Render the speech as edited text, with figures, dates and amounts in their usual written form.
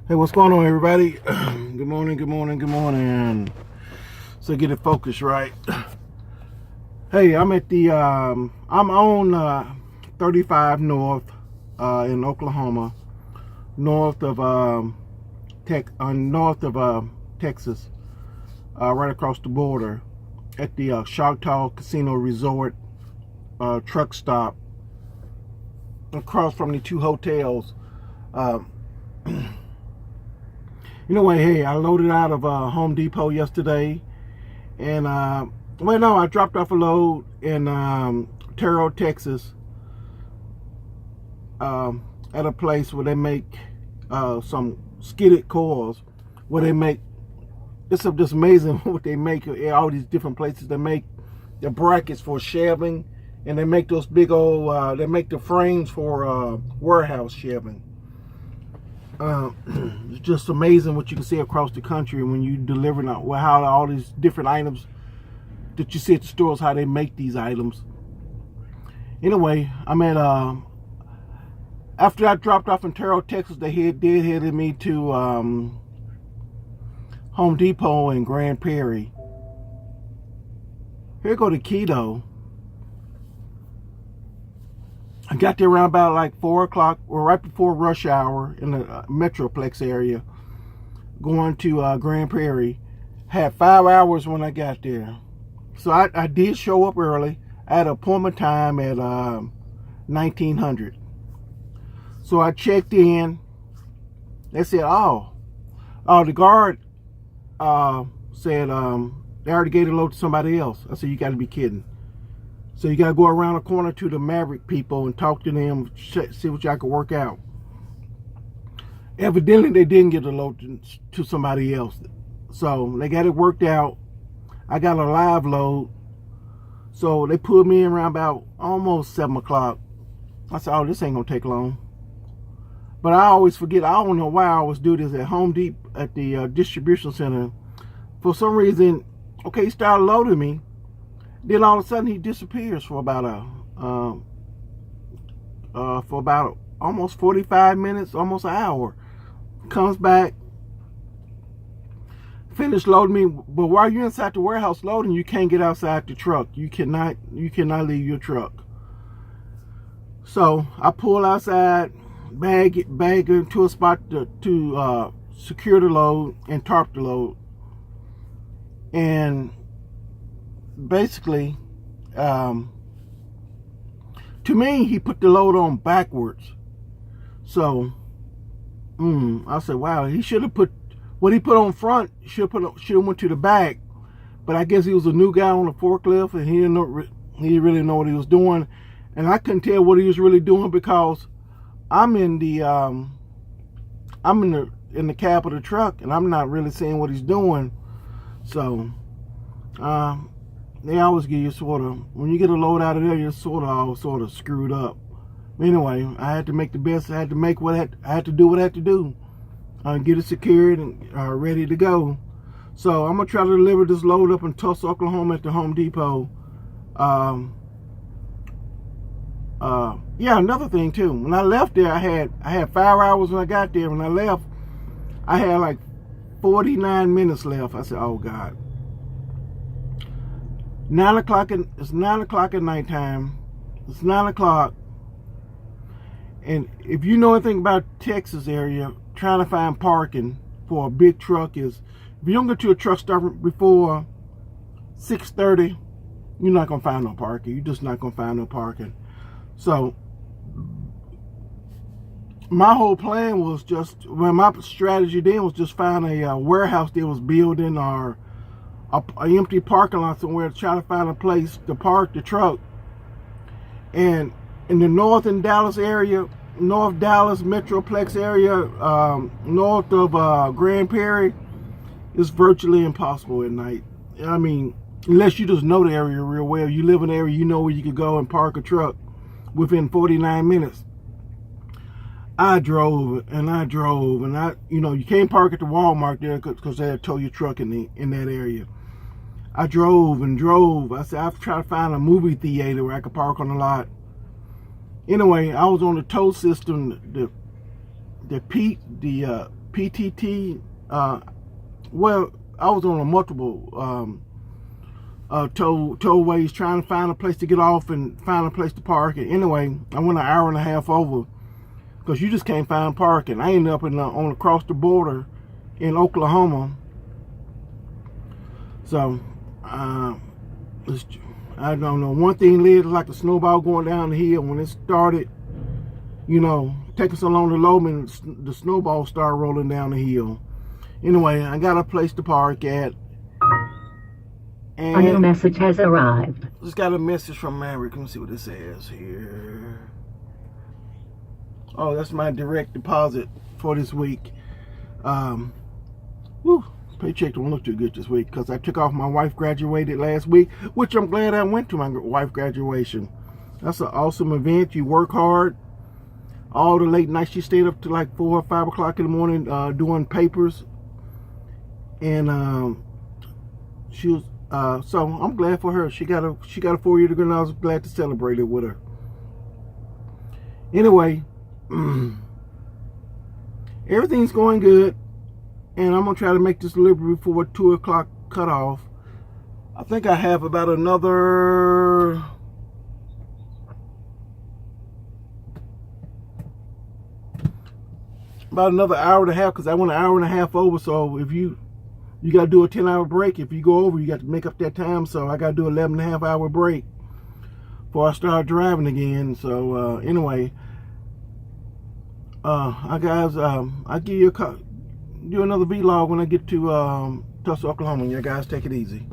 Hey, what's going on, everybody? Good morning, good morning, good morning. So get it focused right. Hey, I'm at the I'm on 35 North in Oklahoma, north of Texas, right across the border, at the Choctaw Casino Resort truck stop, across from the two hotels. Anyway, hey, I loaded out of Home Depot yesterday, and I dropped off a load in Terrell, Texas, at a place where they make some skidded coils. Where they make, it's just amazing what they make at all these different places. They make the brackets for shelving, and they make those big old, they make the frames for warehouse shelving. It's just amazing what you can see across the country when you delivering out how all these different items that you see at the stores, how they make these items. Anyway, I'm at after I dropped off in Terrell, Texas, they headed me to Home Depot in Grand Prairie. Here go the Keto. I got there around about like 4 o'clock, or right before rush hour in the Metroplex area, going to Grand Prairie. Had 5 hours when I got there. So I did show up early. I had an appointment time at 1900. So I checked in. They said, the guard said they already gave the load to somebody else. I said, you got to be kidding. So you got to go around the corner to the Maverick people and talk to them, see what y'all can work out. Evidently, they didn't get the load to somebody else. So they got it worked out. I got a live load. So they pulled me in around about almost 7 o'clock. I said, this ain't going to take long. But I always forget. I don't know why I always do this at Home Depot, at the distribution center. For some reason, okay, he started loading me. Then all of a sudden he disappears for about almost 45 minutes, almost an hour. Comes back, finish loading me. But while you're inside the warehouse loading, you can't get outside the truck. You cannot leave your truck. So I pull outside, bag into a spot to secure the load and tarp the load. And basically, to me, he put the load on backwards. So, I said, wow, he should have put what he put on front. Should have went to the back. But I guess he was a new guy on the forklift, and he didn't really know what he was doing. And I couldn't tell what he was really doing because I'm in the cab of the truck, and I'm not really seeing what he's doing. So, they always give you when you get a load out of there, you're sort of screwed up. Anyway, I had to make the best. I had to make I had to do what I had to do. Get it secured and ready to go. So I'm gonna try to deliver this load up in Tulsa, Oklahoma at the Home Depot. Another thing too. When I left there, I had 5 hours when I got there. When I left, I had like 49 minutes left. I said, oh God. 9 o'clock, it's 9 o'clock at nighttime. It's 9 o'clock. And if you know anything about Texas area, trying to find parking for a big truck if you don't get to a truck stop before 6:30, you're not going to find no parking. You're just not going to find no parking. So, my whole plan was my strategy then was just find a warehouse they was building or an empty parking lot somewhere to try to find a place to park the truck. And in the North Dallas Metroplex area, north of Grand Prairie, it's virtually impossible at night. I mean, unless you just know the area real well. You live in the area, you know where you could go and park a truck within 49 minutes. I drove, and you can't park at the Walmart there because they'll tow your truck in that area. I drove and drove. I said, I've tried to find a movie theater where I could park on the lot. Anyway, I was on the tow system, the PTT. Well, I was on a multiple tollways trying to find a place to get off and find a place to park. And anyway, I went an hour and a half over because you just can't find parking. I ended up on across the border in Oklahoma. So I don't know. One thing led to like a snowball going down the hill. When it started, you know, taking so long to load me, the snowball started rolling down the hill. Anyway, I got a place to park at. And a new message has arrived. Just got a message from Maverick. Let me see what it says here. Oh, that's my direct deposit for this week. Paycheck don't look too good this week because I took off. My wife graduated last week, which I'm glad I went to my wife graduation. That's an awesome event. You work hard. All the late nights, she stayed up to like 4 or 5 o'clock in the morning doing papers. And she was so I'm glad for her. She got a 4-year degree, and I was glad to celebrate it with her. Anyway, everything's going good, and I'm gonna try to make this delivery before 2 o'clock cutoff. I think I have about another hour and a half because I went an hour and a half over. So if you got to do a 10-hour break. If you go over, you got to make up that time. So I got to do 11.5-hour break before I start driving again. So anyway, I'll give you do another vlog when I get to Tulsa, Oklahoma. You guys take it easy.